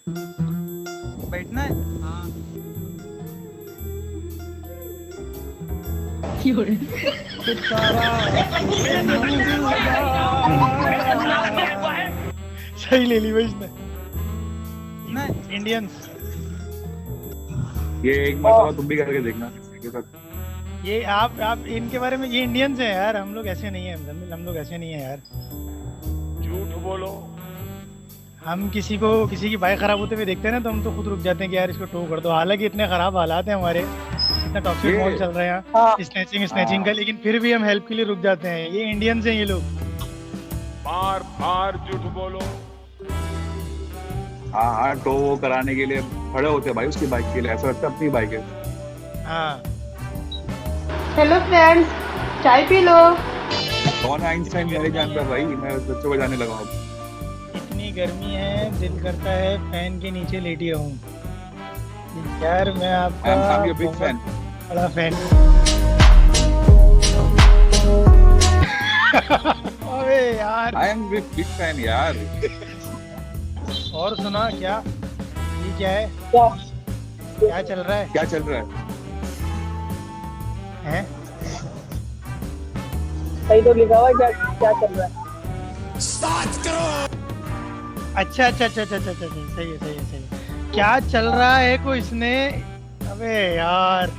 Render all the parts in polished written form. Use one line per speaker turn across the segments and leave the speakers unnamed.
बैठना है। हाँ
सही ले ली भाई इसने।
ना
इंडियंस।
ये एक बार तुम भी करके देखना के साथ।
ये आप इनके बारे में, ये इंडियंस है यार, हम लोग ऐसे नहीं है, हम लोग ऐसे नहीं है यार।
झूठ बोलो।
हम किसी की बाइक खराब होते हुए देखते हैं ना, तो हम तो खुद रुक जाते हैं कि यार इसको टो कर दो। हालांकि इतने खराब हालात हैं हमारे, इतना टॉक्सिक मॉल चल रहा है यहाँ स्नैचिंग का, लेकिन फिर भी हम हेल्प के लिए रुक जाते हैं। ये इंडियंस हैं ये लोग।
बार बार झूठ बोलो।
हाँ टो वो कराने के लिए खड़े होते हैं भाई उसकी बाइक के लिए, ऐसा लगता है अपनी बाइक है।
हाँ
हेलो फ्रेंड्स, चाय पी लो।
कौन आइंस्टाइन मेरे जान पे भाई, मैं बच्चों को जाने लगा हूँ।
इतनी गर्मी है, दिल करता है फैन के नीचे लेटी रहूं। यार मैं आपका
I'm your big fan.
बड़ा फैन। अबे यार,
I am big fan यार।
और सुना क्या, ये क्या है, क्या चल रहा है?
क्या चल रहा है?
हैं?
सही तो लिखा हुआ है, क्या चल रहा है?
अच्छा, सही है। क्या चल रहा है को इसने, अबे यार।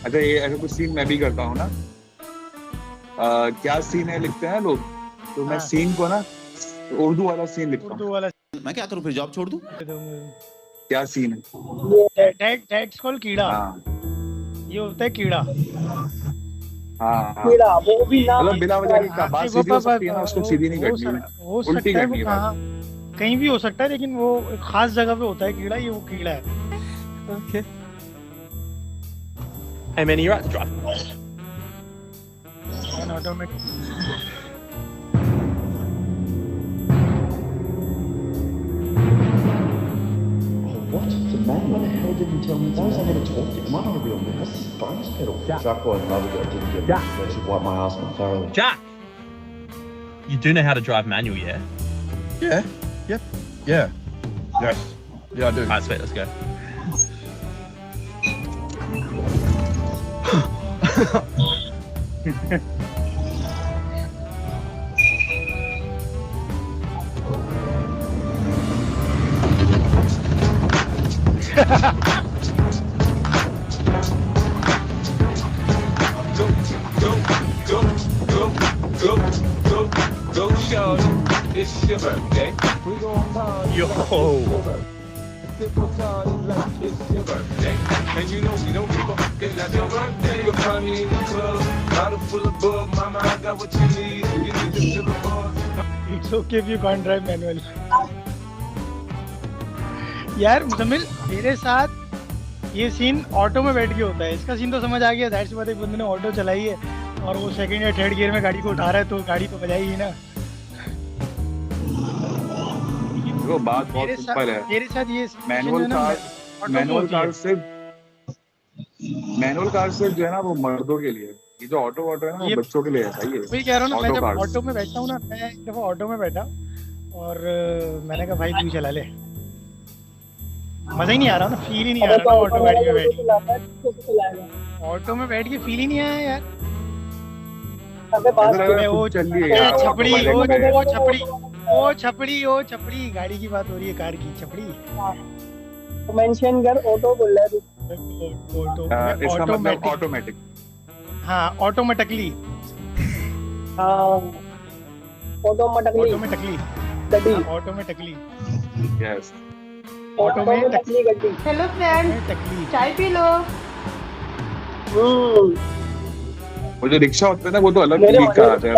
अच्छा ये ऐसा कुछ सीन मैं भी करता हूँ ना। क्या सीन है लिखते हैं लोग, तो मैं
हाँ।
सीन को ना उर्दू वाला सीन लिखता हूँ।
उर्दू वाला
मैं क्या करूं, फिर जॉब छोड़ दूं?
क्या सीन है?
दैट्स कॉल्ड कीड़ा।
हाँ
ये होता है कीड़ा।
हाँ
कीड़ा वो भी ना,
मतलब बिना वजह की बात सीधी हो सकती है ना, उसको सीधी नहीं
हो
करनी है,
हो
उल्टी
सकता है,
करनी है
वो
बात।
कहाँ कहीं भी हो सकता है, लेकिन वो एक खास जगह पे होता है कीड़ा, ये वो कीड़ा है।
Okay. How many are at the drive?
Automatic.
What? The man? Why the hell didn't tell me? Why was I never talked to? Am I not a real man? That's his bonus pedal. Jack was in love with it. I didn't get it. That should wipe my ass more thoroughly.
Jack! You do know how to drive manual, yeah?
Yeah. Yep. Yeah. Yes. Yeah, I do.
Alright, sweet, let's go.
Go, shorty. It's your birthday. We gon' party.
Yo!
It's your birthday. And you know we don't give a fuck. It's your birthday. You'll find me in the club. Bottle full of bug. Mama, I got what you need. You need to feel the buzz.
It's okay if you can't drive manual. यार मुजम्मिल, मेरे साथ ये scene auto में बैठ के होता है। इसका सीन तो समझ आ गया, जाहिर सी बात है, एक बंदे ने ऑटो चलाई है और वो सेकंड या थर्ड गियर में गाड़ी को उठा रहा है, तो गाड़ी तो बजाएगी ना।
देखो बात बहुत सिंपल है।
मेरे साथ ये
मैनुअल कार सिर्फ जो है ना वो मर्दों के लिए, ये जो ऑटो है ना वो बच्चों के लिए है भाई।
वही कह रहा हूँ ना, मैं
ऑटो
जब
कार्स।
ऑटो में बैठता हूँ ना, मैं एक दफा ऑटो में बैठा और मैंने कहा भाई तू ही चला ले। मजा ही नहीं आ रहा ना, फील ही नहीं आ रहा ऑटो गाड़ी में बैठ, ऑटो में बैठ के फील ही नहीं आया यार। ओ छपड़ी गाड़ी की बात हो रही है, कार की छपड़ी।
तो मेंशन कर, ऑटो बोल रहा है तू।
इसका मतलब ऑटोमेटिक।
हाँ ऑटोमेटिकली
गड्डी,
ऑटोमेटिकली
यस
ऑटोमेटिकली गड्डी। हेलो फ्रेंड्स, चाय पी लो।
वो जो रिक्शा होता है ना वो तो अलग चीज का आता है।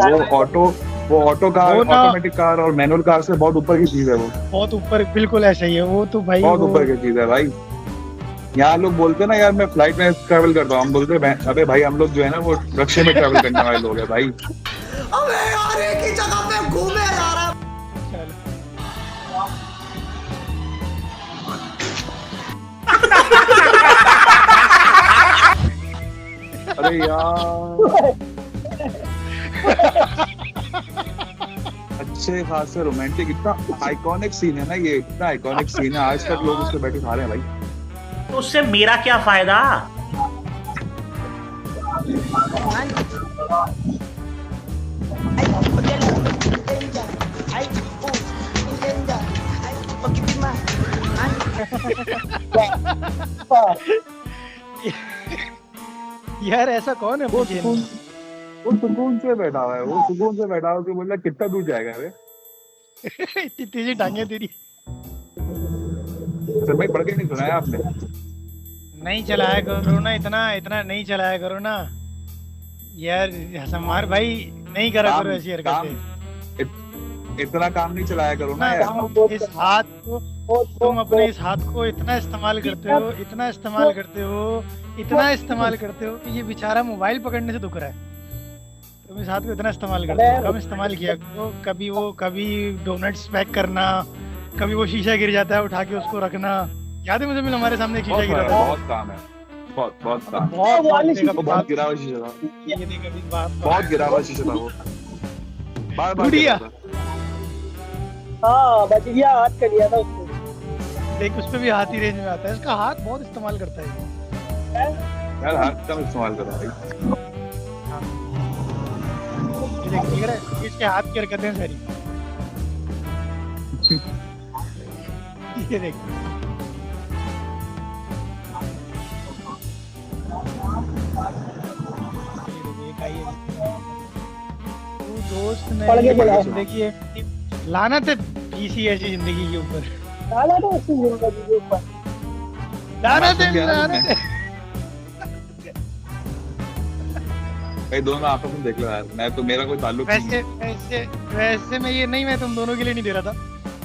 वो ऑटो कार, ऑटोमेटिक कार और मैनुअल कार से बहुत ऊपर की चीज है। वो
बहुत ऊपर, बिल्कुल ऐसा ही है वो तो भाई,
बहुत ऊपर की चीज है भाई। यहाँ लोग बोलते हैं ना यार मैं फ्लाइट में ट्रैवल करता हूँ, हम बोलते हैं अबे भाई हम लोग जो है ना वो रक्शे में ट्रैवल करने वाले लोग हैं भाई।
अबे यार एक ही जगह पे घूमे जा रहा है।
अरे यार अच्छे खासे रोमांटिक, इतना आइकॉनिक सीन है ना ये, इतना आइकॉनिक सीन है, आज तक लोग उसको बैठे खा रहे हैं भाई।
तो उससे मेरा क्या फायदा?
यार ऐसा कौन है
वो सुकून से बैठा हुआ है, वो सुकून से बैठा हुआ कि बोला कितना दूर जाएगा रे।
इतनी तेजी टांगे तेरी।
सर भाई पढ़ के नहीं सुनाया आपने?
नहीं चलाया करो ना, इतना इतना नहीं चलाया करो ना यार। हमार भाई नहीं करा करो ऐसी हरकतें।
इतना काम नहीं चलाया करो ना यार।
इस हाथ को तुम अपने इस हाथ को इतना इस्तेमाल करते हो, इतना इस्तेमाल करते हो, इतना इस्तेमाल करते हो कि ये बेचारा मोबाइल पकड़ने से दुख रहा है। तुम इस हाथ को इतना इस्तेमाल करते हो, कम इस्तेमाल किया करो। कभी डोनट्स पैक करना, कभी वो शीशा गिर जाता है उठा के उसको रखना। याद है मुझे मिल हमारे सामने शीशा गिरा था।
बहुत काम है, बहुत काम। बहुत गिरा हुआ शीशा था,
ये देख अभी बात
बहुत गिरा हुआ शीशा था वो, बार बार
टूटिया।
हाँ बच गया, हाथ कर दिया था उसको।
देख उस पे भी हाथ ही रेंज में आता है। इसका हाथ बहुत इस्तेमाल करता है
यार, हाथ कम इस्तेमाल कर रहा है।
ये देख रहा है, इसके हाथ की हरकतें सारी। ये देख दोस्त ने जिंदगी है, लानत है पीसी ऐसी जिंदगी के ऊपर।
लानत है ऐसी जिंदगी के ऊपर,
लानत है।
भाई दोनों आपस में देख लो यार, मैं तो मेरा कोई ताल्लुक नहीं है।
वैसे मैं ये नहीं, मैं तुम दोनों के लिए नहीं दे रहा था,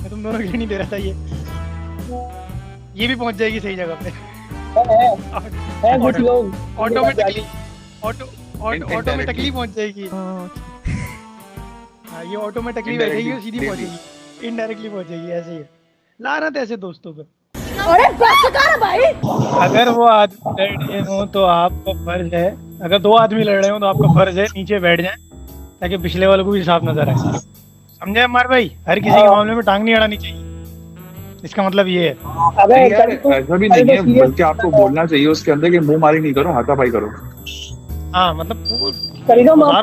मैं तुम दोनों के लिए नहीं दे रहा था। ये भी पहुंच जाएगी सही जगह पे।
है कुछ लोग
ऑटोमेटिकली पहुंच जाएगी। हाँ, ये ऑटोमेटिकली बैठेगी और सीधी पहुंचेगी, इनडायरेक्टली पहुंचेगी। ऐसे ही है, लानत ऐसे दोस्तों पे।
अरे बस कर भाई।
अगर वो आदमी लड़ रहे हो तो आपका फर्ज है, अगर दो आदमी लड़ रहे हो तो आपका फर्ज है नीचे बैठ जाए ताकि पिछले वाले को भी साफ नजर आए। समझे हमारे भाई? हर किसी के मामले में टांग नहीं अड़ानी चाहिए, इसका मतलब ये है।
यार ऐसा भी नहीं है, बल्कि आपको बोलना चाहिए उसके अंदर कि मुंह मारी नहीं करो, हाथापाई करो।
हाँ मतलब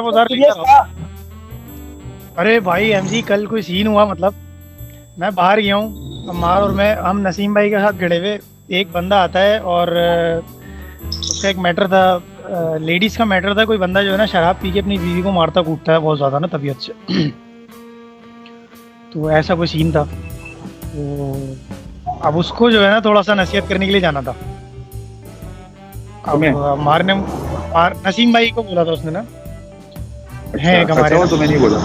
बाजार। अरे भाई एमजी, कल कोई सीन हुआ, मतलब मैं बाहर गया हूँ, अम्मार और मैं, हम नसीम भाई के साथ खड़े हुए, एक बंदा आता है और उसका एक मैटर था, लेडीज का मैटर था। कोई बंदा जो है ना शराब पी के अपनी बीवी को मारता कूटता है बहुत ज्यादा ना तबीयत से। तो ऐसा कोई सीन था। तो अब उसको जो है ना थोड़ा सा नसीहत करने के लिए जाना था। अब नसीम भाई को बोला था उसने ना, है हमारे।
तो मैं नहीं बोला,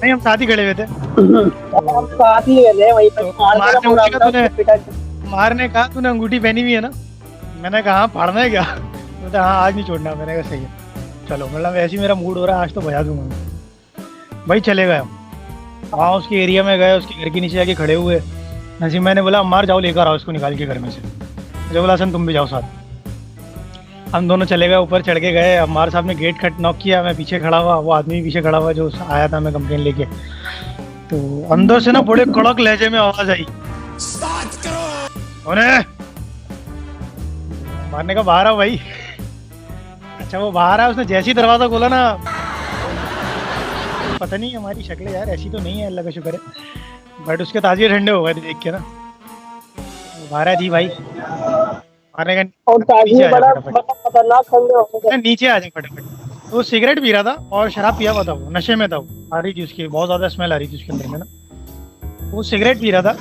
नहीं हम साथ ही खड़े हुए थे।
हम साथ ही गए वहीं पे।
मारने कहा तूने अंगूठी पहनी हुई है ना? मैंने कहा हाँ, फाड़ना है क्या? बोलता हाँ आज नहीं छोड़ना। मैंने कहा सही है, चलो। मतलब ऐसे ही मेरा मूड हो रहा है आज, तो बजा दूंगा भाई। चले गए वहाँ उसके एरिया में गए, उसके घर के नीचे जाके खड़े हुए। नसीम मैंने बोला अम्मार जाओ लेकर आओ इसको निकाल के घर में से। मुझे बोला हसन तुम भी जाओ साथ। हम दोनों चले गए, ऊपर चढ़ के गए। अम्मार साहब ने गेट खट नॉक किया, मैं पीछे खड़ा हुआ, वो आदमी पीछे खड़ा हुआ जो आया था मैं कंप्लेन लेके। तो अंदर से ना बड़े कड़क लहजे में आवाज आई, मारने का बाहर आओ भाई। अच्छा वो बाहर आया, उसने जैसे ही दरवाजा खोला ना, पता नहीं हमारी शक्लें यार ऐसी तो नहीं है, अल्लाह का शुक्र है, बट उसके ताजिए ठंडे हो गए देख के ना। बाहर जी भाई मारने का, नीचे आ जाए फटाफट। वो सिगरेट पी रहा था और शराब पिया हुआ था, वो नशे में था, वो आ रही थी उसकी, बहुत ज्यादा स्मेल आ रही थी उसके अंदर में ना। वो सिगरेट पी रहा था,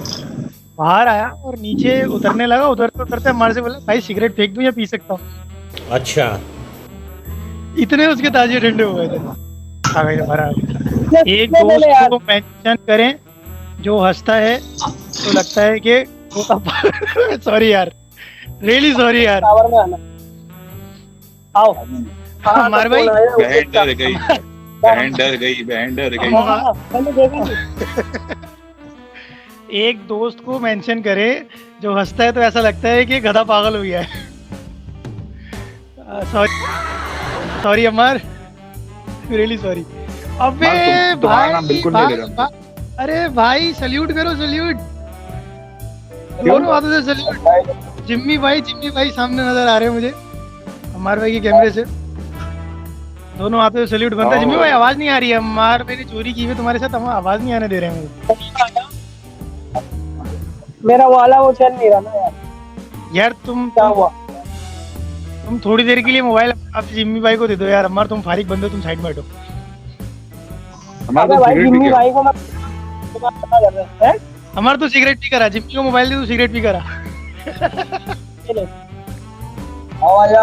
बाहर आया और नीचे उतरने लगा। उतरते उतरते हमारे से बोला भाई सिगरेट फेंक दूं या पी सकता हूँ? अच्छा, इतने उसके ताजे ठंडे हो गए थे। आ गए बाहर आ गए। एक दोस्त को मेंशन करें जो हंसता है तो लगता है कि सॉरी यार, रियली सॉरी यार।
आओ
हमारे भाई
बहन डर गई, बहन डर गई, बहन डर गई।
एक दोस्त को मेंशन करे जो हंसता है तो ऐसा लगता है कि गधा पागल हो गया है। सॉरी अमर, रियली सॉरी। अबे
तुम्हारा
भाई
नाम बिल्कुल नहीं ले रहा।
अरे भाई सल्यूट करो सल्यूट, दोनों हाथों से सल्यूट। जिम्मी भाई सामने नजर आ रहे हैं मुझे अम्मार भाई के कैमरे से, दोनों हाथों से सल्यूट बनता है। जिम्मी भाई आवाज नहीं आ रही है, अम्मार मैंने चोरी की है तुम्हारे साथ, हम आवाज नहीं आने दे रहे हैं मुझे।
मेरा वाला वो चल नहीं रहा ना यार।
यार तुम
क्या हुआ?
तुम थोड़ी देर के लिए मोबाइल आप जिम्मी भाई को दे दो यार। अम्मार तुम फारिग बंदे हो, तुम साइड में हटो।
अबे भाई जिम्मी भाई को मैं पता कर रहा है।
हमारा तो सिगरेट पी करा, जिम्मी को मोबाइल दे तो सिगरेट पी करा।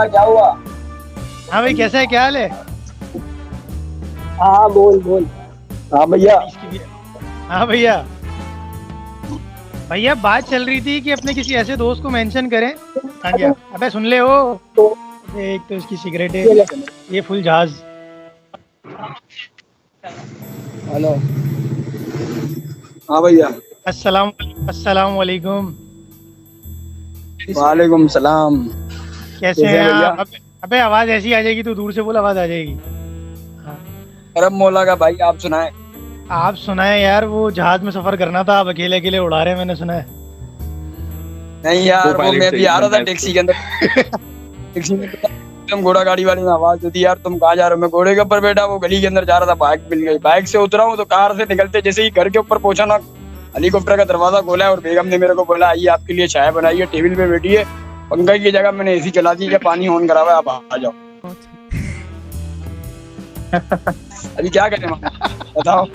क्या हुआ?
हाँ भाई कैसा है, क्या हाल है?
हाँ बोल। हाँ भैया।
हाँ भैया भैया बात चल रही थी कि अपने किसी ऐसे दोस्त को मेंशन करें। हाँ क्या? अबे सुन ले हो, एक तो इसकी सिगरेट है, ये फुल जहाज।
हेलो। हाँ भैया।
अस्सलाम वालेकुम।
वालेकुम सलाम।
कैसे हैं आप? अबे आवाज ऐसी आ जाएगी, तो दूर से बोल, आवाज आ जाएगी।
करम मौला का भाई, आप सुनाए।
आप सुनाए यार, वो जहाज में सफर करना था, आप अकेले अकेले उड़ा रहे हैं, मैंने सुना है।
नहीं यार वो मैं भी आ रहा था टैक्सी के अंदर। टैक्सी में तुम घोड़ा गाड़ी वाले ने आवाज दी यार तुम कहाँ जा रहे हो? मैं घोड़े के ऊपर बैठा वो गली के अंदर जा रहा था, बाइक मिल गई। बाइक से उतरा हूँ तो कार से निकलते जैसे ही घर के ऊपर पहुंचा ना, हेलीकॉप्टर का दरवाजा खोला है और बेगम ने मेरे को बोला आइए आपके लिए चाय बनाई है, टेबल पे बैठी है। पंखा की जगह मैंने एसी चला दी, पानी ऑन करा हुआ है, आप आ जाओ। अभी क्या करें बताओ?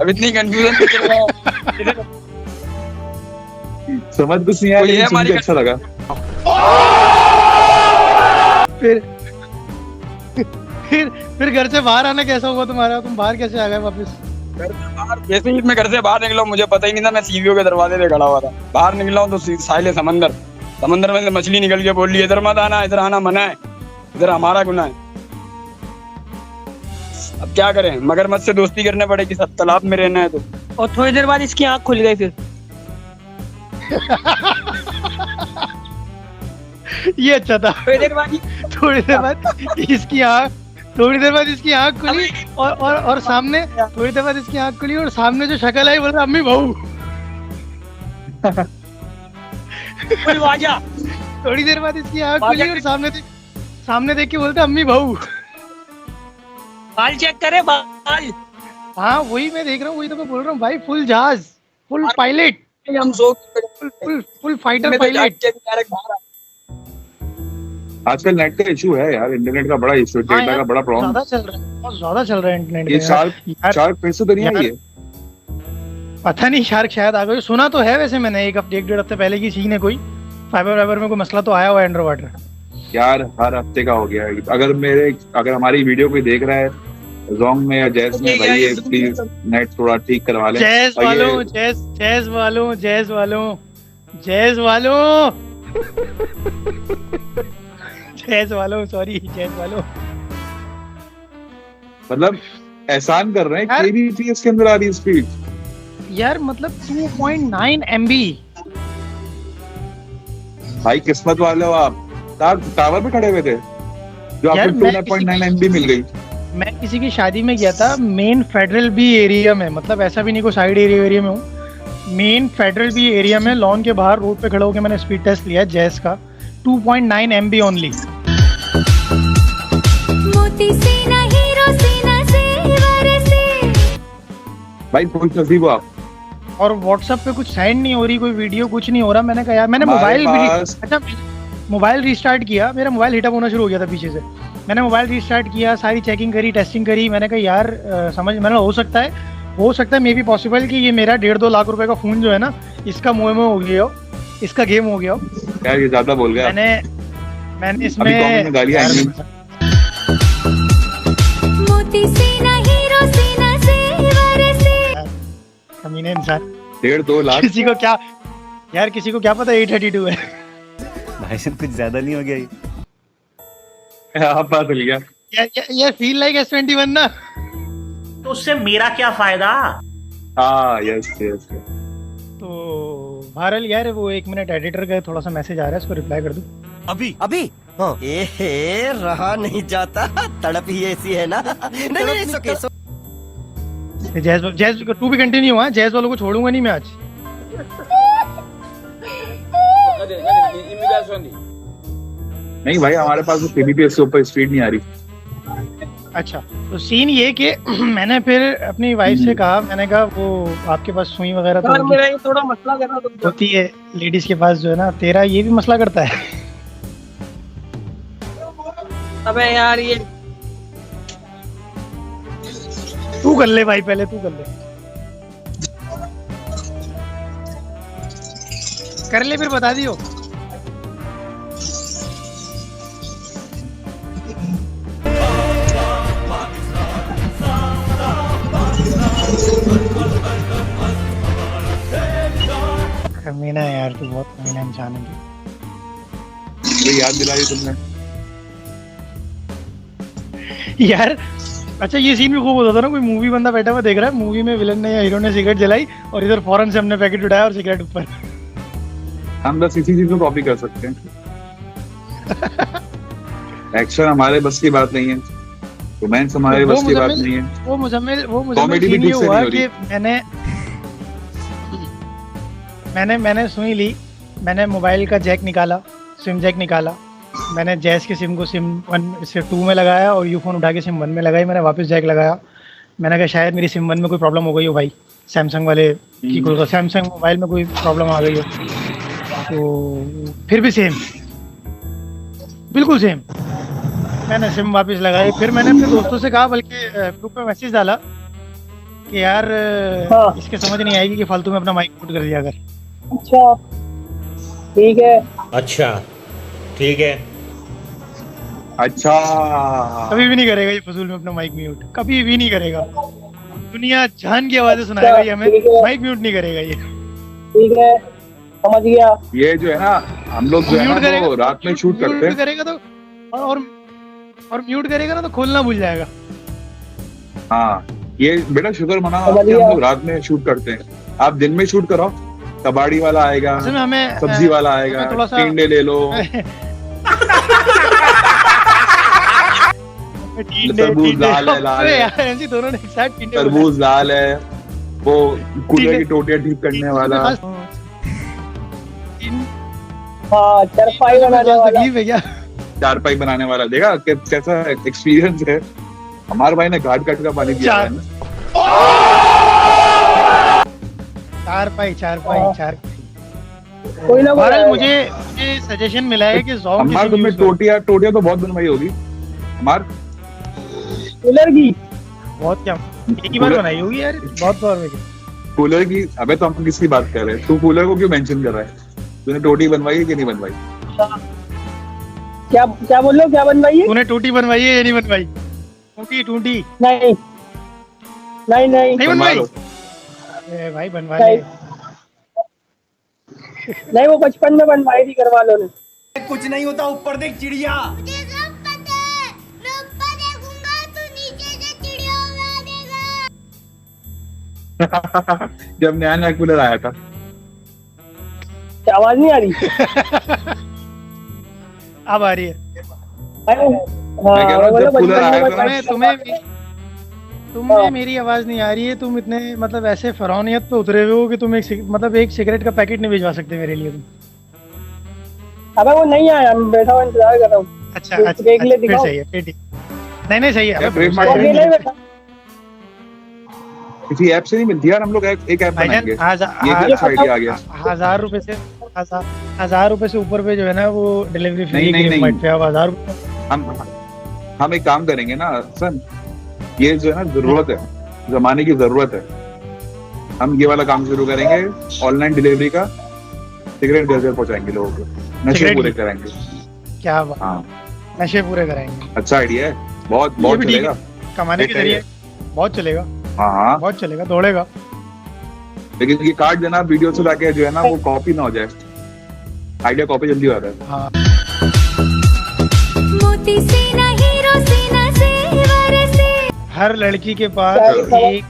अब इतनी कंफ्यूजन चल रहा है,
समझ कुछ नहीं आया, लेकिन सुन के अच्छा लगा।
फिर घर से बाहर आना कैसा हुआ तुम्हारा? तुम बाहर कैसे आ गए वापस?
जैसे ही मैं घर से बाहर निकला मुझे पता ही नहीं था, मैं सीवीओ के दरवाजे पे खड़ा हुआ था। बाहर निकला हूँ तो साहिल समंदर में से मछली निकल के बोल रही है इधर मत आना, इधर आना मना है, इधर हमारा गुनाह है। अब क्या करें, मगरमच्छ से दोस्ती करने पड़ेगी, सब तालाब में रहना है तो। और थोड़ी देर बाद इसकी आंख खुल गई। फिर
ये अच्छा था।
थोड़ी देर बाद
इसकी आंख खुली और सामने, थोड़ी देर बाद इसकी आंख खुली और सामने जो शक्ल आई बोल रहा अम्मी बहू। थोड़ी देर बाद इसकी आंख खुली और सामने देख के बोलते अम्मी बहू।
बाल चेक करे बाल।
हाँ वही मैं देख रहा हूँ, वही तो मैं बोल रहा हूँ भाई, फुल जहाज, फुल पायलट,
हम
फुल फाइटर पायलट।
आजकल नेट का इशू है यार, इंटरनेट का बड़ा इशू, डेटा का बड़ा प्रॉब्लम
ज्यादा चल रहा है, बहुत ज्यादा चल रहा है इंटरनेट।
ये शार्क फिर से तो नहीं आई है?
पता नहीं, शार्क शायद आ गई, सुना तो है वैसे मैंने, एक डेढ़ हफ्ते पहले की सीन है, कोई फाइबर में कोई मसला तो आया हुआ है अंडर वाटर।
यार हर हफ्ते का हो गया है। अगर हमारी वीडियो कोई देख रहा है जोंग में या जैस में, भाई ये प्लीज नेट थोड़ा ठीक करवा लें।
जैस वालों
मतलब एहसान कर रहे हैं, केबीपीएस के अंदर आ रही स्पीड
यार, मतलब 2.9 MB।
भाई किस्मत वाले हो आप, टावर पे खड़े हुए थे जो आपको 2.9 MB मिल गई।
मैं किसी की शादी में गया था, मेन फेडरल बी एरिया में, मतलब ऐसा भी नहीं कोई साइड एरिया में हूँ, मेन फेडरल बी एरिया में लॉन के बाहर रोड पे खड़ा होकर मैंने स्पीड टेस्ट लिया जैस का, 2.9 MB ओनली।
भाई फुल नसीब हो आप।
और व्हाट्सएप पे कुछ सेंड नहीं हो रही, कोई वीडियो कुछ नहीं हो रहा। मैंने कहा यार, मैंने मोबाइल रिस्टार्ट किया, मेरा मोबाइल हीटअप होना शुरू हो गया था पीछे से। मैंने मोबाइल रिस्टार्ट किया, सारी चेकिंग करी, टेस्टिंग करी। मैंने कहा यार मैंने हो सकता है मे बी पॉसिबल कि ये मेरा 1.5-2 लाख रुपए का फोन जो है ना, इसका मुंह में हो गया हो, इसका गेम हो गया हो।
यार ये ज्यादा बोल गया।
मैंने इसमें
गालियां आएंगी।
कमीने इंसान।
1.5-2 लाख
किसी को क्या पता 832 है।
भाई साहब कुछ ज्यादा नहीं हो गया ये?
आप बात चल गया।
ये फील लाइक S21 ना,
तो उससे मेरा क्या फायदा?
हाँ यस।
तो बहरहाल यार, वो 1 मिनट एडिटर का थोड़ा सा मैसेज आ रहा है, इसको रिप्लाई कर दूं
अभी
ए रहा नहीं जाता, तड़प ही ऐसी है ना। नहीं सो
जैज टू भी कंटिन्यू हुआ, जैज वालों को छोड़ूंगा नहीं मैं आज।
नहीं भाई, हमारे पास तो KBPS से ऊपर स्पीड नहीं आ रही।
अच्छा, तो सीन ये कि मैंने फिर अपनी वाइफ से कहा, मैंने कहा वो आपके पास सुई वगैरह तो
मेरा ये थोड़ा मसला करना
होती है लेडीज के पास जो है ना, तेरा ये भी मसला करता है।
अबे यार ये
तू कर ले भाई, पहले तू कर ले, कर ले फिर बता दियो। कमीना है यार, तू बहुत कमीना इंसान है।
ये याद दिला दी तुमने
यार। अच्छा, ये सीन भी खूब होता था ना, कोई मूवी बंदा बैठा हुआ देख रहा है, मूवी में विलन ने या हीरो ने सिगरेट जलाई और इधर फौरन से हमने पैकेट उठाया और सिगरेट ऊपर।
हम बस इसी चीज को कॉपी कर सकते हैं। एक्शन हमारे बस की बात नहीं है, रोमांस हमारे बस की बात नहीं है।
वो मुझे
कॉमेडी भी ठीक से नहीं हो रही।
मैंने सुई ली, मैंने मोबाइल का जैक निकाला, सिम जैक निकाला, मैंने जैस के सिम को सिम 1 से 2 में लगाया और यू फोन उठा के सिम 1 में लगाई। मैंने वापस जैक लगाया, मैंने कहा शायद मेरी सिम 1 में कोई प्रॉब्लम हो गई हो भाई, सैमसंग वाले की कोई सैमसंग मोबाइल में कोई प्रॉब्लम आ गई हो। तो फिर भी सेम, बिल्कुल सेम, मैंने सिम वापस लगाई। फिर मैंने अपने दोस्तों से कहा, बल्कि ग्रुप में मैसेज डाला कि यार इसके समझ नहीं आएगी कि फालतू में अपना माइक म्यूट कर दिया कर।
अच्छा ठीक है,
अच्छा ठीक है,
अच्छा
कभी भी नहीं करेगा ये फजूल में अपना माइक म्यूट, कभी भी नहीं करेगा। दुनिया जान की आवाजें सुनाएगा ये हमें, माइक म्यूट नहीं करेगा ये।
ठीक है, समझ गया।
ये जो है ना, हम लोग जो है ना वो रात में शूट करते हैं,
करेगा तो और म्यूट करेगा ना तो खोलना भूल जाएगा।
हाँ, ये बेटा शुक्र मनाओ कि हम लोग रात में शूट करते हैं। आप दिन में शूट कराओ, कबाड़ी वाला आएगा,
हमें
सब्जी वाला आएगा, टिंडे ले लो, तरबूज लाल है, लाल है,
दोनों ने एक साथ
तरबूज लाल है, वो कूलर की टोटियां ठीक करने वाला,
हाँ चारपाई बनाने वाला,
चारपाई बनाने वाला। देखा कैसा एक्सपीरियंस है। हमारे भाई ने घाट काट का पानी दिया है ना।
चार कोई ना, मुझे सजेशन मिला है कि
हमारे तुमने टोटियां तो बहुत बनवाई होगी हमार
कूलर की,
बहुत क्या एक ही बार बनाई होगी यार, बहुत बार में
कूलर की। अबे तो हम किसकी बात कर रहे हैं? तू कूलर को क्यों मेंशन कर रहा है? तूने टोटी बनवाई है कि नहीं बनवाई?
क्या बोल रहे हो, क्या बनवाई है?
तूने टोटी बनवाई है या नहीं बनवाई? टूटी नहीं बनवाई भाई, बनवा ले।
नहीं, वो बचपन में बनवाई थी घर वालों ने।
कुछ नहीं होता, ऊपर देख चिड़िया।
जब नया कूलर आया था,
आवाज नहीं आ रही?
अब आ रही है।
मैं कह रहा हूँ जब कूलर आया था,
तुम्हें मेरी आवाज नहीं आ रही है। तुम इतने मतलब ऐसे फरौनियत पे उतरे हुए हो कि तुम एक सिगरेट का पैकेट नहीं भिजवा सकते मेरे लिए तुम।
अबे वो नहीं आया, मैं बैठा हुआ इंतजार कर रहा हूँ।
अच्छा देख ले, फिर सही है, फिर ठीक। नहीं सही है।
किसी ऐप से नहीं मिलती यार, हम लोग एक ऐप बनाएंगे। ये अच्छा आइडिया आ गया।
1000 रुपए से ऊपर पे जो है ना वो डिलीवरी फ्री
नहीं।
1000
हम एक काम करेंगे ना सन, ये जो है ना जरूरत है, जमाने की जरूरत है। हम ये वाला काम शुरू करेंगे, ऑनलाइन डिलीवरी का, सिगरेट घर घर पहुंचाएंगे लोगों को, नशे पूरे कराएंगे।
क्या बात, नशे पूरे कराएंगे।
अच्छा आइडिया है, बहुत चलेगा,
कमाने के जरिए बहुत चलेगा।
हाँ
बहुत चलेगा, दौड़ेगा।
लेकिन ये कार्ड देना वीडियो से लाके जो है ना वो कॉपी ना हो जाए, आइडिया कॉपी जल्दी हो रहा है। हर लड़की के पास एक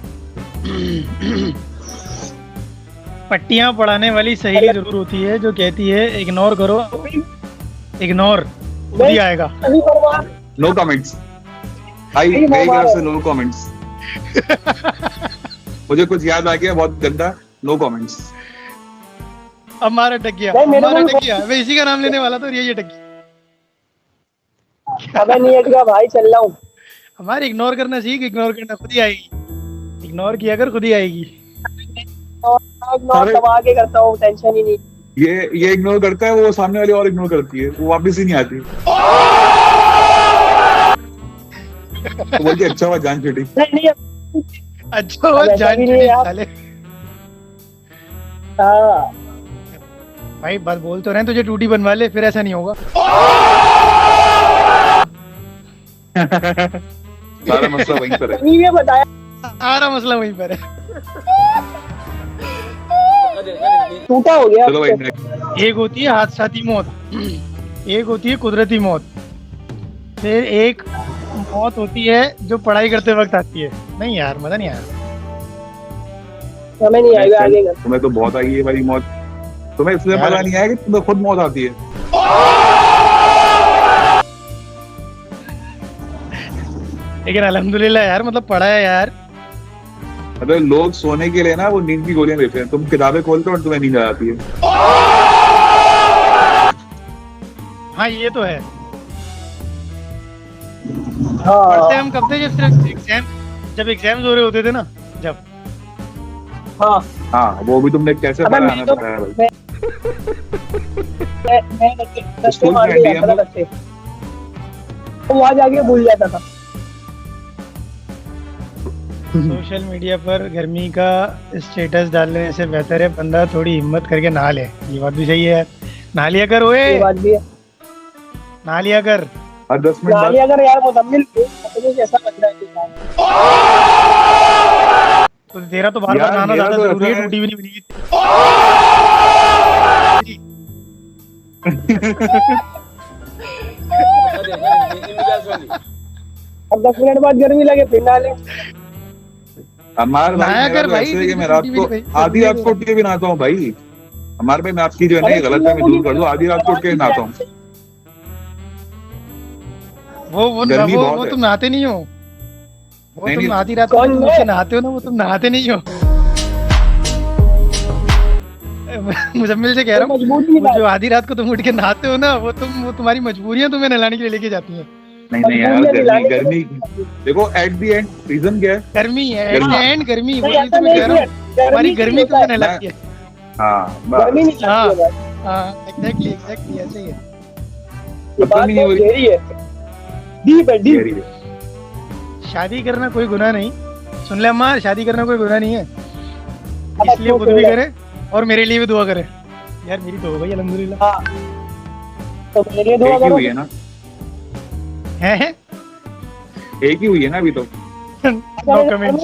पट्टियां पढ़ाने वाली सहेली जरूर होती है जो कहती है इग्नोर करो, इग्नोर
खुद ही आएगा।
नो कमेंट्स भाई, मेरी तरफ से नो कमेंट्स। मुझे कुछ याद आ गया बहुत गंदा, नो कमेंट्स।
अब मारा टक गया, मैं इसी का नाम लेने वाला था, ये टक गया।
अबे नहीं हट गया भाई, चल रहा हूँ।
हमारे इग्नोर करना सीख, इग्नोर करना खुद ही आएगी। इग्नोर किया कर, खुद ही आएगी।
इग्नोर तब आगे करता हूँ, टेंशन ही नहीं।
ये इग्नोर करता है, वो सामने वाली और इग्नोर करती है, वो वापस ही नहीं आती। तो बोलती अच्छा हुआ जान छूटी।
नहीं
अच्छा हुआ जान छूटी साले।
हाँ
भाई बात बोल तो रहे हैं, तुझे टूटी बनवा ले, फिर ऐसा नहीं होगा।
सारा मसला वहीं पर है।
ये बताया,
सारा मसला वहीं पर है।
टूटा हो गया।
चलो भाई,
एक होती है हादसाती मौत, एक होती है कुदरती मौत, फिर एक मौत होती है जो पढ़ाई करते वक्त आती है। नहीं यार, मजा नहीं आया।
हमें नहीं आएगा आगे का।
तुम्हें तो बहुत आई है भाई मौत, तुम्हें इसलिए मजा नहीं आया कि तुम्हें खुद मौत आती है।
लेकिन अल्हम्दुलिल्लाह यार, मतलब पढ़ा है यार।
मतलब लोग सोने के लिए ना वो नींद की गोलियां लेते हैं, तुम किताबें खोलते हो और तुम्हें नींद आ जाती है।
हाँ ये तो है।
हाँ
पढ़ते हम कब थे, जब सिर्फ एग्जाम हो रहे होते थे ना, जब।
हाँ
हाँ वो भी तुमने कैसे
अबे
पढ़ा
मैं
है
तो
भाई।
मैं रस्ते मार के जाता था रस्ते, तो वहाँ जाके भूल जाता था।
सोशल मीडिया पर गर्मी का स्टेटस डालने से बेहतर है बंदा थोड़ी हिम्मत करके नहा ले। ये बात भी सही है यार, नहा लिया कर। ओए
ये बात भी है,
नहा लिया कर।
हर 10 मिनट बाद
अगर यार मुजम्मिल जैसा लग रहा है कि
तो तेरा तो बार बार
यार,
नहाना
मेरा
ज्यादा
तो
जरूरी है,
ऐसा है।
टूटी भी नहीं बनी।
अब 10 मिनट बाद गर्मी लगे फिर नहा ले।
हमारे
नहाया कर भाई,
ऐसे है कि
तेरी
मैं रात
टूटी
को
भी नहीं।
आधी रात को उठ के भी नहाता हूँ भाई। हमारे भाई मैं आपकी जो है ना ये गलत है, मैं दूर कर दूं, आधी रात को उठ के नहाता हूँ। गर्मी बहुत
वो
है।
तुम नहाते नहीं हो, वो
नहीं,
तुम
नहीं।
आधी रात को
कौन
तुम
है?
मुझसे नहाते हो ना, वो तुम नहाते नहीं हो। मुजम्मिल से कह रहा हूँ,
मजबूरी
वो जो आधी रात को तुम उठ के नहाते हो ना, वो तुम्हारी मजबूरियां तुम्हें नहलाने के लिए लेके जाती हैं।
नहीं यार, गर्मी देखो एट द एंड रीजन क्या है?
गर्मी है,
गर्मी।
एंड गर्मी, वो
नहीं,
चीज
ऐसा
तुम्हें
नहीं
कह रहा हूँ,
है।
हमारी गर्मी तुम्हें नहलाती है।
हाँ
गर्मी नहीं
हाँ।
लगती है बस।
हाँ एग्जैक्टली ऐसे ही है।
ये बात
नहीं हो
बहुत
रही।
गहरी है, डीप है, डीप।
शादी करना कोई गुनाह नहीं, सुन ले अम्मा, शादी करना कोई गुनाह नहीं है, इसलिए खुद भी करे और मेरे लिए भी दुआ करे। यार मेरी तो हो गई अल्हम्दुलिल्लाह।
हाँ तो मेरे लिए दुआ
एक ही
करो।
हुई है ना,
है
एक ही हुई है ना अभी तो।
नो कमेंट्स,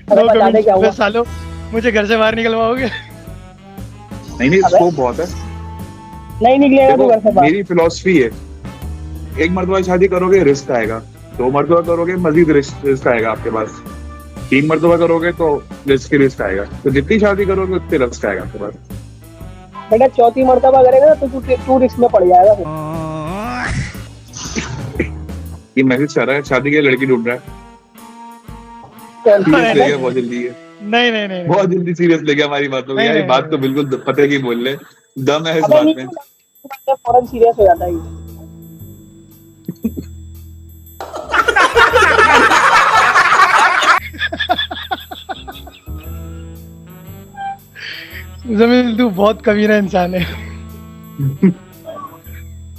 नो
बताने क्या हुआ?
कमेंट्स। सालो मुझे घर से बाहर निकलवाओगे?
नहीं स्कोप बहुत है।
नहीं निकलेगा तो घर से
देखो
बाहर।
मेरी फिलॉसफी है, एक मर्तबा शादी करोगे रिस्क आएगा, 2 मर्तबा करोगे मजीद रिस्क आएगा आपके पास, 3 मर्तबा करोगे तो रिस्क आएगा। तो जितनी शादी करोगे उतने रिस्क आएगा आपके पास।
बेटा 4थी मर्तबा करेगा ना तो तू रिस्क में पड़ जाएगा फिर।
ये मैसेज कर रहा है शादी के लिए लड़की ढूंढ रहा है। सीरियस ले गया बहुत जल्दी है,
नहीं
बहुत जल्दी सीरियस ले गया हमारी बातों को।
नहीं,
यार ये
नहीं,
बात तो बिल्कुल पते की बोल ले, दम है इस
अबे
बात
नहीं,
में।
फौरन सीरियस हो जाता है ये।
जमीन तू बहुत कमीना इंसान है।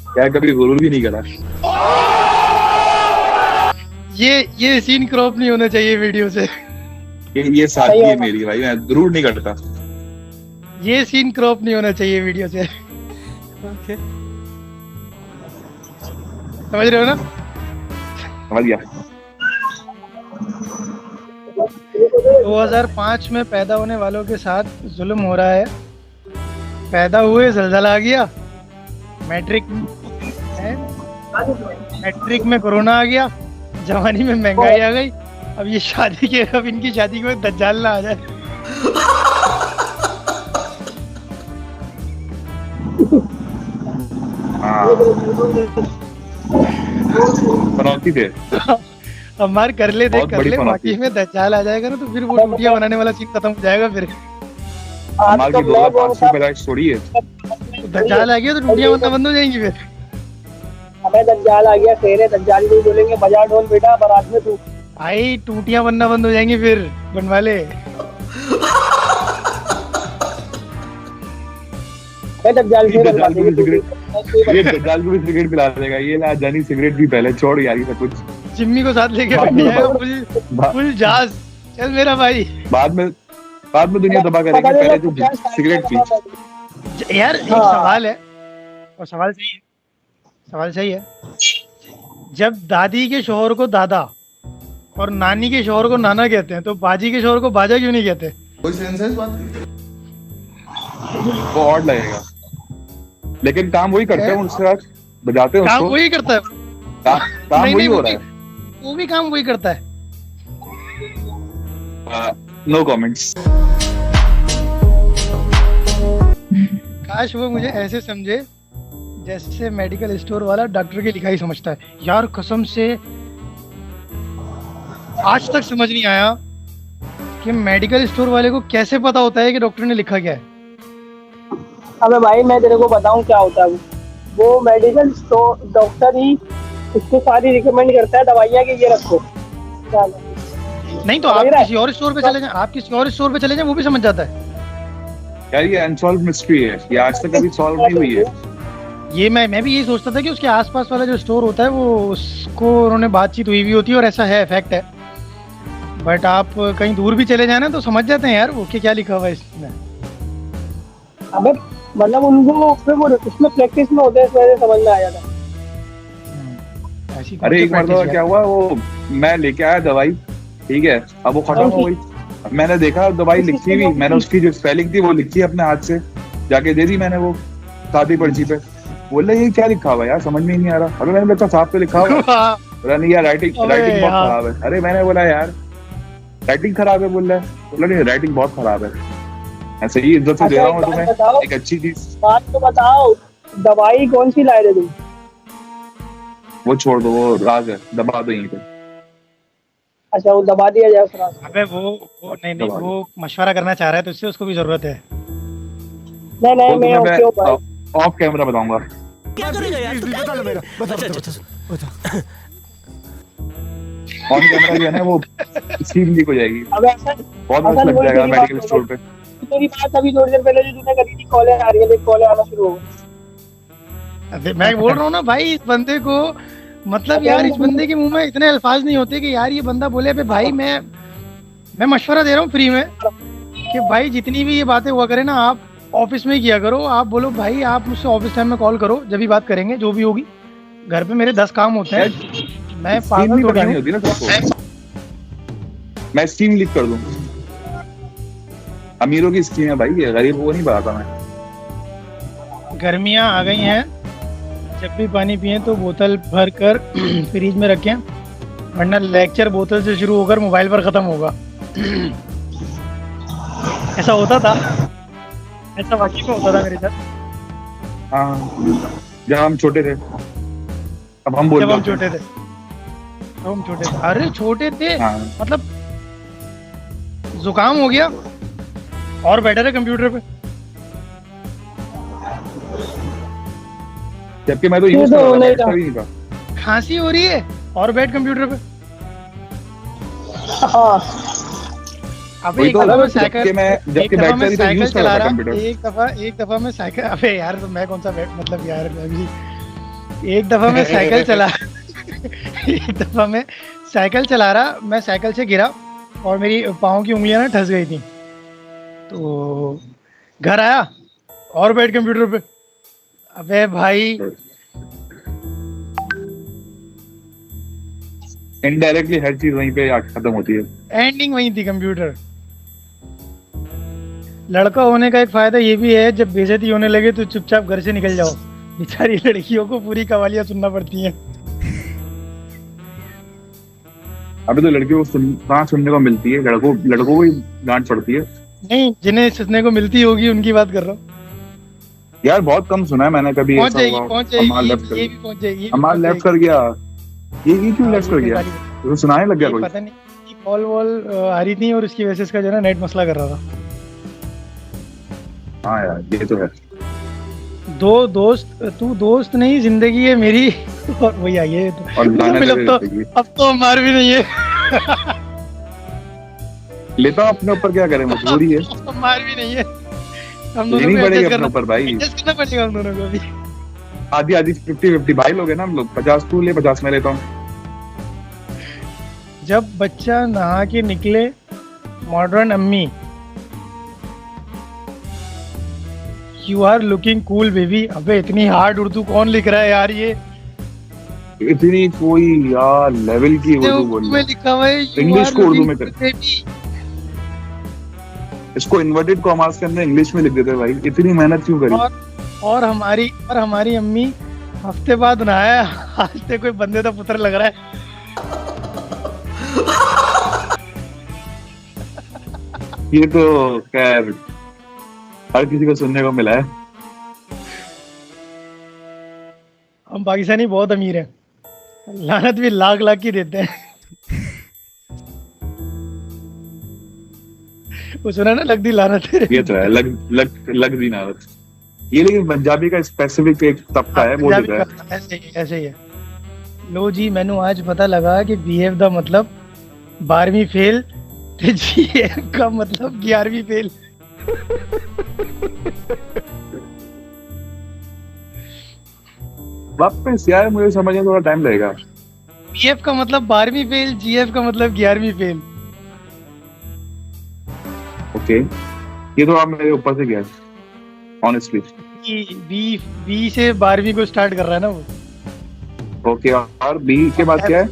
क्या कभी गुरूर भी नहीं करा।
ये सीन क्रॉप नहीं होना चाहिए वीडियो से।
ये साथी है मेरी भाई, मैं गुरूर नहीं करता।
ये सीन क्रॉप नहीं होना चाहिए वीडियो से।
ओके
समझ रहे हो ना?
समझ गया।
2005 में पैदा होने वालों के साथ जुल्म हो रहा है। पैदा हुए जलजला आ गया, मैट्रिक में कोरोना आ गया, जवानी में महंगाई आ गई, अब ये अब इनकी शादी में दज्जाल ना आ जाए।
हाँ पनौती थे।
अब मार कर ले देख
बहुत
कर
बड़ी
ले,
पनौती।
बाकी में दज्जाल आ जाएगा ना तो फिर वो टूटियां बनाने वाला सीन खत्म हो जाएगा। फिर
हमारे की 2500 पैदाइश थोड़ी है।
दज्जाल आ गया तो टूटियां बनना बंद हो जाएंगी फिर।
हमें दज्जाल आ गया, शेर है दज्जाल को बोलेंगे बजा ढोल बेटा बारात में तू।
भाई टूटियां बनना बंद हो जाएंगी फिर बनवाले।
मैं दज्जाल से बनवा
दज्जाल को भी
देंगे।
ये दज्जाल को भी सिगरेट पिला देगा। ये ला जानी सिगरेट भी पहले छोड़ यार ये सब कुछ।
जिम्मी को साथ लेके बैठ जाएगा फुल जहाज। चल मेरा भाई।
बाद में दुनिया दबा करेगी, पहले तो सिगरेट पी।
यार एक सवाल है, और सवाल सही है। जब दादी के शोहर को दादा और नानी के शोहर को नाना कहते हैं तो बाजी के शोहर को बाजा क्यों नहीं कहते?
कोई सेंस है इस बात की?
वो ऑड लगेगा, लेकिन काम वही करते हैं उसके साथ बजाते हैं
काम
उसको।
वही करता है।
काम वही हो रहा है।
वो भी काम वही करता है।
No comments.
काश वो मुझे ऐसे समझे जैसे मेडिकल स्टोर वाला डॉक्टर की लिखाई समझता है। यार कसम से आज तक समझ नहीं आया कि मेडिकल स्टोर वाले को कैसे पता होता है कि डॉक्टर ने लिखा क्या है।
अबे भाई मैं तेरे को बताऊं क्या होता है। वो मेडिकल स्टोर डॉक्टर ही उसको सारी रिकमेंड करता है दवाइयाँ कि ये रखो।
नहीं तो आप किसी और स्टोर पे चले जाएं, आप किसी और स्टोर पे चले जाएं, वो भी समझ जाता है।
यार ये अनसॉल्व मिस्ट्री है, ये आज तक कभी सॉल्व नहीं हुई है।
ये मैं भी यही सोचता था कि उसके आसपास वाला जो स्टोर होता है वो उसको उन्होंने बातचीत हुई भी होती है और ऐसा है, फैक्ट है। बट आप कहीं दूर भी चले जाना तो समझ जाते हैं यार वो कि क्या लिखा हुआ है इसमें।
अबे मतलब उनको फिर वो उसमें प्रैक्टिस में होते हैं, इस वजह से समझ में आ जाता है।
अरे एक बार तो क्या हुआ, वो मैं लेके आया दवाई, ठीक है, अब वो खत्म हो गई। मैंने देखा दवाई लिखी हुई, मैंने उसकी जो स्पेलिंग थी वो लिखी अपने हाथ से, जाके दे दी मैंने वो सादी पर्ची पे। बोले ये क्या लिखा हुआ यार, समझ में ही नहीं आ रहा। अरे मैंने बच्चा साफ पे लिखा हुआ है। बोला नहीं यार राइटिंग बहुत खराब है। अरे मैंने बोला यार राइटिंग खराब है, बोल रहा है। बोला नहीं राइटिंग बहुत खराब है। ऐसे ही इज्जत से दे रहा हूँ तुम्हें एक अच्छी चीज।
बात तो बताओ, दवाई कौन सी लाए थे तुम?
वो छोड़ दो, वो राज है, दबा दो यहीं पे।
अच्छा वो दबा दिया जाए उस राज।
अबे वो नहीं वो मशवरा करना चाह रहा है तो इससे उसको भी जरूरत है।
नहीं मैं
ऑफ कैमरा बताऊंगा।
क्या करेगा यार? बता लो मेरा, बता।
ऑन कैमरा जो है ना वो स्क्रीन लीक हो जाएगी।
अब ऐसा
बहुत मस्त लग जाएगा मेडिकल स्टोर पे।
तेरी बात अभी थोड़ी देर पहले जो तूने करी थी, कॉलें आ रही है, देख कॉलें आना शुरू हो गई।
मैं बोल रहा हूँ ना भाई, इस बंदे को मतलब यार इस बंदे के मुंह में इतने अल्फाज नहीं होते कि यार ये बंदा बोले अबे भाई मैं मशवरा दे रहा हूँ फ्री में कि भाई जितनी भी ये बातें हुआ करे ना आप ऑफिस में ही किया करो। आप बोलो भाई आप मुझसे ऑफिस टाइम में कॉल करो, जब भी बात करेंगे जो भी होगी। घर पे मेरे 10 काम होते हैं, मैं पागल थोड़ी हूं।
होती ना सबको। मैं स्कीम लीक कर दूं। अमीरों की स्कीम है भाई, ये गरीबों को नहीं बताता मैं।
गर्मियां आ गई हैं, जब भी पानी पिए तो बोतल भर कर फ्रिज में रखें, वरना लेक्चर बोतल से शुरू होकर मोबाइल पर खत्म होगा। ऐसा होता था, ऐसा वाकई में होता था मेरे साथ।
हाँ जब हम छोटे थे, अब हम बोल
जब हम छोटे थे, अरे छोटे थे।
हाँ।
मतलब जुकाम हो गया और बैठे रहे कंप्यूटर पे।
जबकि मैं तो यूज कर रहा था।
खांसी हो रही है और बैठ कंप्यूटर पे।
हाँ
अबे एक दफा मैं साइकिल चला रहा, एक दफा मैं साइकिल, अबे यार तो मैं कौन सा मतलब यार एक दफा मैं साइकिल चला एक दफा मैं साइकिल चला रहा, मैं साइकिल से गिरा और मेरी पाँव की उंगलियां ना ठस गई थी। तो घर आया और बैठ कंप्यूटर पे। अबे भाई
इनडायरेक्टली हर चीज वहीं पे खत्म होती है,
एंडिंग वहीं थी कंप्यूटर। लड़का होने का एक फायदा ये भी है, जब बेइज्जती होने लगे तो चुपचाप घर से निकल जाओ। बेचारी लड़कियों को पूरी कवालियां सुनना पड़ती हैं।
अभी तो लड़कियों को कहाँ सुनने को मिलती है, लड़कों को ही डांट पड़ती है।
नहीं, जिन्हें सुनने को मिलती होगी उनकी बात कर रहा हूँ।
यार बहुत कम सुना है मैंने कभी
पहुंच
ऐसा
जाएगी
हुआ।
पहुंच जाएगी,
अमाल लेफ्ट
ये
कर
भी पहुंच जाएगी,
अमाल लेफ्ट कर गया। ये क्यों लेफ्ट कर गया? तो सुनाने लग गया कोई?
पता नहीं, कॉल वॉल आ रही थी और उसकी वजह से इसका जो है ना नेट मसला कर रहा था।
हाँ यार ये तो है।
तू दोस्त नहीं जिंदगी है मेरी। और भैया ये
और लानत है
अब
जिंदगी।
तो मार भी नहीं है।
लेता हूँ अपने ऊपर, क्या करें, मजबूरी है।
अब तो मार भी नहीं है, हम दोनों
लेनी
को
पड़ेगी
एडजस्ट
अपने ऊपर भाई।
करना पड़ेगा हम दोनों को अभी।
आधी आधी 50-50 भाई लोग हैं ना हम लोग। 50 तू ले, 50 मैं लेता हूँ।
जब बच्चा नहा के निकले, मॉडर्न अम्मी, you are looking cool baby. अबे इतनी हार्ड उर्दू कौन लिख रहा है यार? ये
इतनी कोई यार लेवल की उर्दू बोल
में लिखा हुआ है
इंग्लिश को उर्दू में कर। इसको इन्वर्टेड कॉमास के अंदर इंग्लिश में लिख देते भाई। इतनी मेहनत क्यों करी?
और हमारी अम्मी हफ्ते बाद नहाया, आज से कोई बंदे का पुत्र लग रहा है।
ये तो खैर हर किसी को सुनने को मिला है।
हम पाकिस्तानी बहुत अमीर हैं, लानत भी लाख लाख की देते हैं। वो सुना ना, लग दी लानत है।
ये तो है, लग दी नारत। ये लेकिन पंजाबी का स्पेसिफिक एक तबका है, वो देता है।
ऐसे ही है। लो जी, मैंने आज पता लगा कि बीएफ का मतलब 12वीं फेल, जीएफ का मतलब 11वीं फेल।
वापस यार मुझे समझने थोड़ा टाइम लगेगा।
बीएफ का मतलब 12वीं फेल, जीएफ का मतलब 11वीं फेल।
ओके, ये तो आप मेरे ऊपर से गया ऑनेस्टली।
बी से 12वीं को स्टार्ट कर रहा है ना वो।
ओके, और बी के बाद क्या है?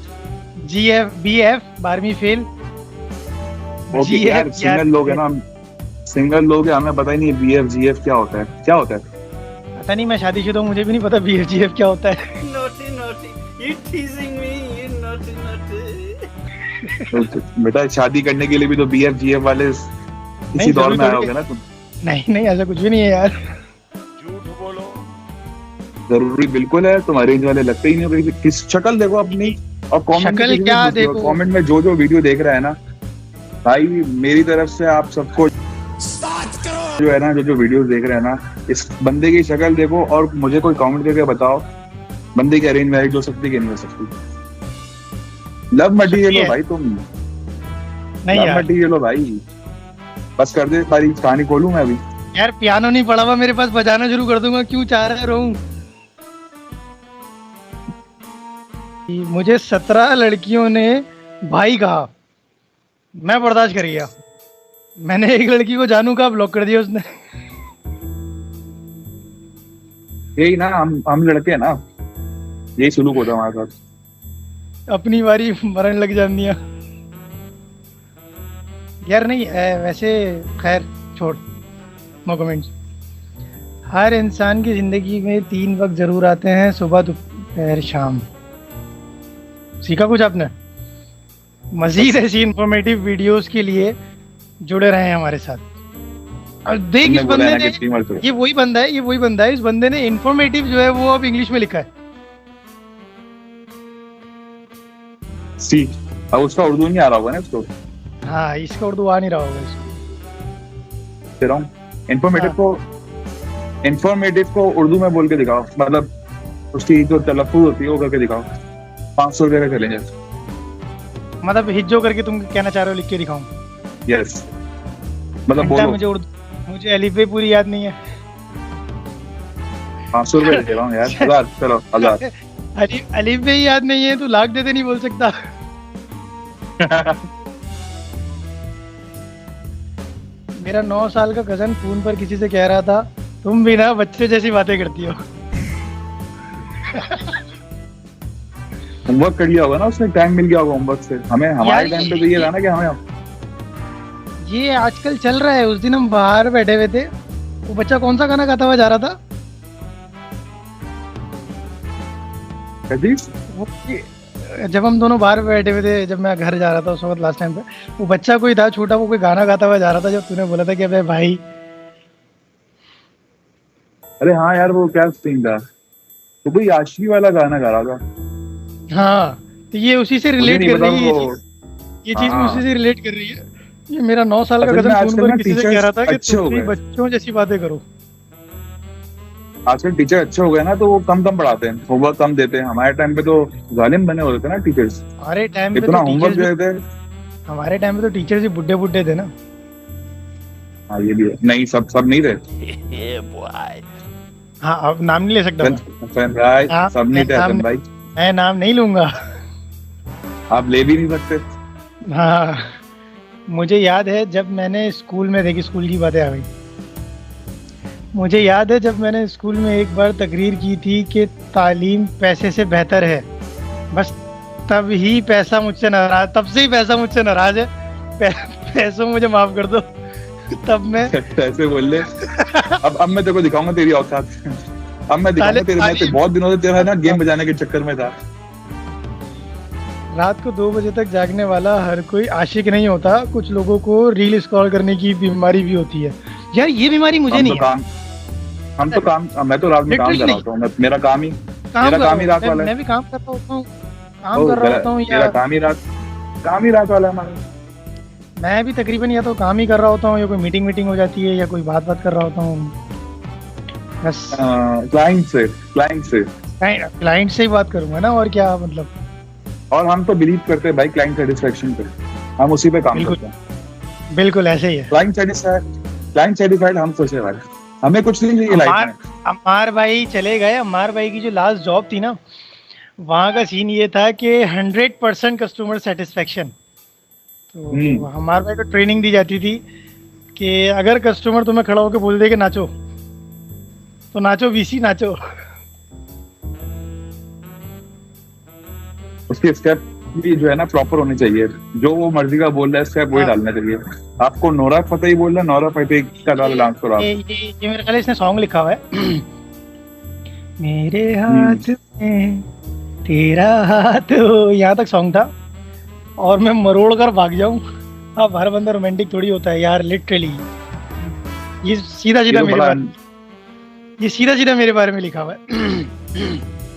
जीएफ, बीएफ 12वीं फेल।
ओके यार, सिंगल लोग है ना, सिंगल लोग है, हमें पता ही नहीं बीएफ जीएफ क्या होता है। क्या होता है
पता नहीं, मैं शादीशुदा हूँ, मुझे भी नहीं पता बीएफ जीएफ क्या होता है।
बेटा शादी करने के लिए भी तो बीएफ जीएफ वाले इसी दौर में आए होगे ना तुम।
नहीं ऐसा कुछ भी नहीं है यार।
जरूरी बिल्कुल है, तुम अरेंज वाले लगते ही नहीं हो। किस शक्ल देखो अपनी, और कमेंट
क्या देखो,
कमेंट में जो वीडियो देख रहा है ना भाई, मेरी तरफ से आप सबको जो है ना, जो वीडियोस देख रहे हैं ना, इस बंदे की शक्ल देखो और मुझे कोई कमेंट करके बताओ बंदे की अरेंज मैरिज हो सकती है कि नहीं हो सकती। लव मटेरियल हो भाई तुम, लव मटेरियल हो भाई। बस कर दे, सारी कहानी खोलूं मैं अभी।
यार पियानो नहीं पड़ा हुआ मेरे पास, बजाना शुरू कर दूंगा। क्यों चाह रहा है रहूं? मुझे 17 लड़कियों ने भाई कहा, मैं बर्दाश्त कर गया। मैंने एक लड़की को जानू का ब्लॉक कर दिया उसने।
यही ना, हम लड़के हैं ना, यही सुलूक होता है हमारे साथ।
अपनी बारी मरण लग जानिया यार। नहीं वैसे खैर छोड़, नो कमेंट्स। हर इंसान की जिंदगी में 3 वक्त जरूर आते हैं, सुबह दोपहर शाम। सीखा कुछ आपने? मजीद ऐसी इंफॉर्मेटिव वीडियोस के लिए जुड़े रहे हमारे साथ। और देख इस बंदे ने, ये वही बंदा है, इस बंदे ने इंफॉर्मेटिव जो है वो अब इंग्लिश में लिखा है।
सी, अब उसका उर्दू नहीं आ रहा होगा ना उसको।
हाँ, इसका उर्दू आ नहीं रहा होगा इसको।
इंफॉर्मेटिव को उर्दू में बोल के दिखाओ, मतलब उसकी जो तलफ्फुज़ होती है वो करके दिखाओ। 500 रुपए का चैलेंज है।
मतलब हिज्जो करके तुम कहना चाह रहे हो, लिख के दिखाऊं?
यस, मतलब बोलो।
मुझे अलीफे पूरी याद नहीं है।
500 रुपए दे रहा हूँ यार। 1000, चलो 1000।
अलीफे ही याद नहीं है, तू लाख देते नहीं बोल सकता। मेरा 9 साल का कजन फोन पर किसी से कह रहा था, तुम भी ना बच्चे जैसी बातें करती हो।
होमवर्क कर लिया होगा ना उसने, टाइम मिल गया होगा होमवर्क से। हमें हमारे टाइम पे तो ये था ना कि हमें
ये आजकल चल रहा है। उस दिन हम बाहर बैठे हुए थे, वो बच्चा कौन सा गाना गाता हुआ जा रहा था? जब हम दोनों बाहर बैठे हुए थे, जब मैं घर जा रहा था उस वक्त लास्ट टाइम पे, वो बच्चा कोई था छोटा, वो कोई गाना गाता हुआ जा रहा था। जब तूने बोला था कि अबे भाई
अरे हाँ यार, वो क्या सीन था, तो कोई आशिकी वाला गाना गा रहा था।
हाँ, तो ये उसी से
मुझे
रिलेट
नहीं
कर
पता
रही है
वो।
ये चीज
हाँ।
उसी से रिलेट कर रही है। ये मेरा 9 साल का
असल में
कजन
आजकल
फोन
ना
पर किसी से कह
टीचर्स
रहा था कि
अच्छे हो
तुम भी
गए।
बच्चों जैसी बातें करो।
आजकल टीचर अच्छे हो गए ना, तो वो कम पढ़ाते हैं, होमवर्क कम देते हैं। हमारे टाइम पे तो जालिम बने होते थे ना टीचर्स,
हमारे टाइम पे
इतना
तो
होमवर्क
टीचर्स
देते थे।
भी हमारे टाइम पे तो टीचर्स भी बुड्ढे बुड्ढे थे ना।
हाँ ये भी है, नहीं सब नहीं थे।
हाँ, अब नाम नहीं ले सकता मैं।
हसन भाई,
हाँ,
सब नहीं थे हसन भाई,
मैं नाम नहीं लूंगा।
आप ले भी नहीं सकते।
हाँ, मुझे याद है जब मैंने स्कूल में, देखी स्कूल की बातें आ गई, मुझे याद है जब मैंने स्कूल में एक बार तकरीर की थी कि तालीम पैसे से बेहतर है। बस तब ही पैसा मुझसे नाराज, तब से ही पैसा मुझसे नाराज है। पैसों मुझे माफ कर दो। तब मैं
ऐसे बोल ले। अब मैं तेरे को दिखाऊंगा तेरी औकात। अब मैं दिखाऊंगा तेरे, मैं तो बहुत दिनों से तेरा ना गेम बजाने के चक्कर में था।
रात को 2 बजे तक जागने वाला हर कोई आशिक नहीं होता। कुछ लोगों को रील स्क्रॉल करने की बीमारी भी होती है। यार ये बीमारी मुझे नहीं है।
हम तो काम, मैं तो रात में काम कर रहा होता हूँ। मेरा काम ही रात वाला है।
मैं भी काम कर रहा होता हूँ, काम कर रहा होता हूँ।
मेरा काम ही रात वाला है हमारा।
मैं भी तकरीबन या तो काम ही कर रहा होता हूँ, या कोई मीटिंग हो जाती है, या कोई बात कर रहा होता हूँ बस।
क्लाइंट से
ही बात करूंगा ना, और क्या मतलब।
और हम तो बिलीव करते हैं भाई क्लाइंट सेटिस्फेक्शन पे, हम उसी पे काम करते हैं।
बिल्कुल ऐसे ही है।
क्लाइंट सेटिस्फाइड हम सोचे भाई, हमें कुछ नहीं चाहिए लाइफ में।
अम्मार भाई चले गए। अम्मार भाई की जो लास्ट जॉब थी ना, वहाँ का सीन ये था कि 100% कस्टमर सेटिस्फेक्शन। तो हमारे भाई को ट्रेनिंग दी जाती थी कि अगर कस्टमर तुम्हें खड़ा होकर बोल दे कि नाचो, तो नाचो, वीसी नाचो।
उसके स्टेप भी जो है ना प्रॉपर होने चाहिए। जो वो मर्जी का बोल रहा है स्टेप वही डालना चाहिए। आपको नोरा फतेही बोल रहा है, नोरा फतेही का डांस करो आप।
ये मेरे ख्याल इसने सॉन्ग लिखा हुआ है। मेरे हाथ में तेरा हाथ हो, यहाँ तक सॉन्ग था। और मैं मरोड़ कर भाग जाऊं। अब हर बंदा रोमांटिक थोड़ी होता है यार, लिटरली। ये सीधा सीधा मेरे बारे में लिखा हुआ है।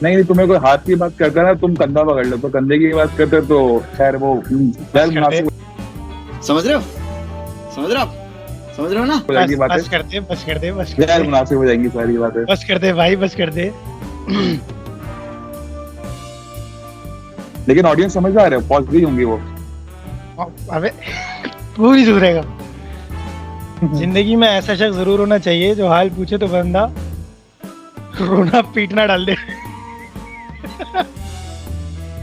नहीं, तुम्हें कोई हाथ की बात करता है ना, तुम कंधा पकड़ लो। तो कंधे की बात करते तो खैर वो गैर मुनासिब।
समझ रहे हो ना?
बस कर दे।
गैर मुनासिब हो जाएंगी सारी बातें।
बस कर दे भाई, बस कर दे।
लेकिन ऑडियंस समझदार है, पॉज गई होंगी वो।
अबे वो नहीं सुधरेगा। जिंदगी में ऐसा शख्स जरूर होना चाहिए जो हाल पूछे तो बंदा रोना पीटना डाल दे।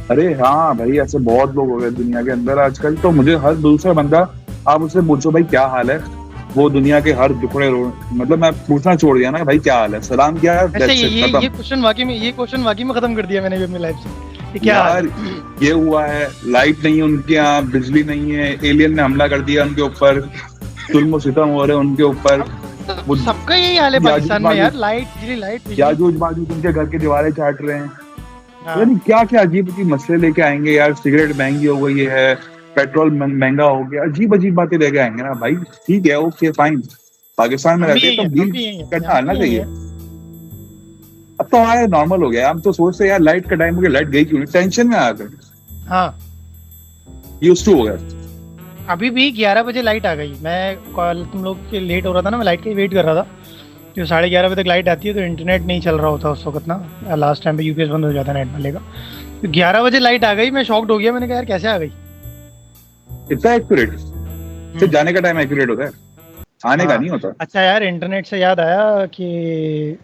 अरे हाँ भाई, ऐसे बहुत लोग हो गए दुनिया के अंदर आजकल। तो मुझे हर दूसरा बंदा, आप उससे पूछो भाई क्या हाल है, वो दुनिया के हर दुखड़े मतलब मैं पूछना छोड़ दिया ना भाई क्या हाल है, सलाम क्या है।
ये क्वेश्चन वाकई में खत्म कर दिया मैंने भी अपनी लाइफ से। क्या
यार ये हुआ है, लाइट नहीं है उनके यहाँ, बिजली नहीं है, एलियन ने हमला कर दिया उनके ऊपर, जुल्म सितम हो रहे उनके ऊपर।
सबका यही हाल है पाकिस्तान में यार। लाइट
याजूज माजूज उनके घर की दीवारें चाट रहे हैं। यानी क्या क्या अजीब अजीब मसले लेके आएंगे यार। सिगरेट महंगी हो गई है, पेट्रोल महंगा हो गया, अजीब अजीब बातें लेके आएंगे ना भाई। ठीक है, ओके फाइन, पाकिस्तान में रहते तो डील करना आना चाहिए। अब तो हमारे नॉर्मल हो गया। हम तो सोचते यार लाइट का टाइम हो गया, लाइट गई क्यों, टेंशन में आ गए।
हाँ,
यूज्ड टू हो गया।
अभी भी 11 बजे लाइट आ गई। मैं कल तुम लोग के लेट हो रहा था ना, मैं लाइट का वेट कर रहा था। जो 11:30 बजे तक लाइट आती है तो इंटरनेट नहीं चल रहा होता उस वक्त ना। लास्ट टाइम पे यूपीएस बंद हो जाता नेट वाले का। तो 11 बजे लाइट आ गई, मैं शॉक्ड हो गया। मैंने कहा यार कैसे आ गई
इतना एक्यूरेट। सिर्फ जाने का टाइम एक्यूरेट होता है, आने का नहीं होता।
अच्छा यार, इंटरनेट से याद आया कि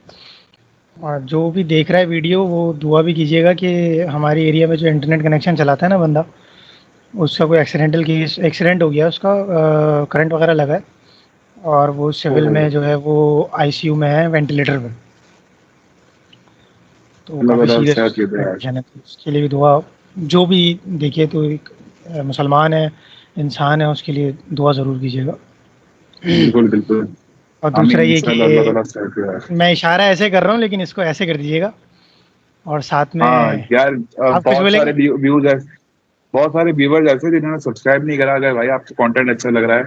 जो भी देख रहा है वीडियो वो दुआ भी कीजिएगा कि हमारी एरिया में जो इंटरनेट कनेक्शन चलाता है ना बंदा, उसका कोई एक्सीडेंट हो गया, उसका करंट वगैरह लगा है और वो सिविल में जो है वो आईसीयू में है, वेंटिलेटर पे। तो उसके लिए भी दुआ, जो भी देखिए तो एक मुसलमान है, इंसान है, उसके लिए दुआ ज़रूर कीजिएगा।
बिल्कुल बिल्कुल।
और दूसरा ये कि मैं इशारा ऐसे कर रहा हूँ लेकिन इसको ऐसे कर दीजिएगा। और साथ में
यार बहुत सारे व्यूवर्स ऐसे जिन्होंने सब्सक्राइब नहीं करा। अगर भाई आपको कंटेंट अच्छा लग रहा है,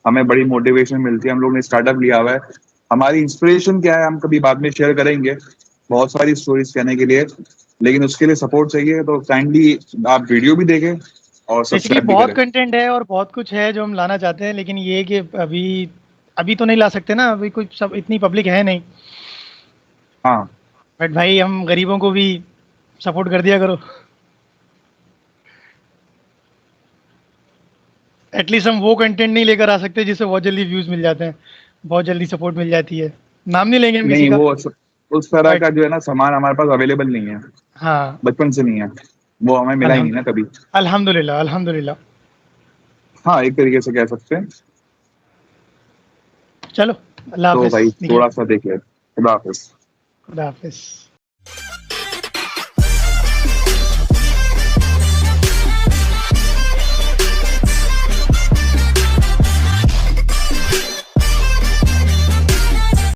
हमें बड़ी मोटिवेशन मिलती है। हम लोग ने स्टार्टअप लिया हुआ है, हमारी इंस्पिरेशन क्या है हम कभी बाद में शेयर करेंगे, बहुत सारी स्टोरीज कहने के लिए, लेकिन उसके लिए सपोर्ट चाहिए तो काइंडली आप वीडियो भी देखें और
बेसिकली
सब्सक्राइब भी
बहुत
करें।
कंटेंट है और बहुत कुछ है जो हम लाना चाहते हैं, लेकिन ये कि अभी तो नहीं ला सकते ना, अभी कुछ सब इतनी पब्लिक है नहीं।
हाँ
बट भाई हम गरीबों को भी सपोर्ट कर दिया करो, एटलीस्ट हम वो कंटेंट नहीं लेकर आ सकते जिससे बहुत जल्दी व्यूज मिल जाते हैं, बहुत जल्दी सपोर्ट मिल जाती है। नाम नहीं लेंगे हम किसी
नहीं,
का।
वो उस तरह
But-
का जो है ना सामान हमारे पास अवेलेबल नहीं है,
हाँ
बचपन से नहीं है, वो हमें मिला ही नहीं ना कभी।
अल्हम्दुलिल्लाह अल्हम्दुलिल्लाह।
हाँ, एक तरीके से कह सकते हैं।
चलो अल्लाह
तो
हाफिज।
भाई थोड़ा सा देखिए, खुदा हाफिज।
खुदा हाफिज।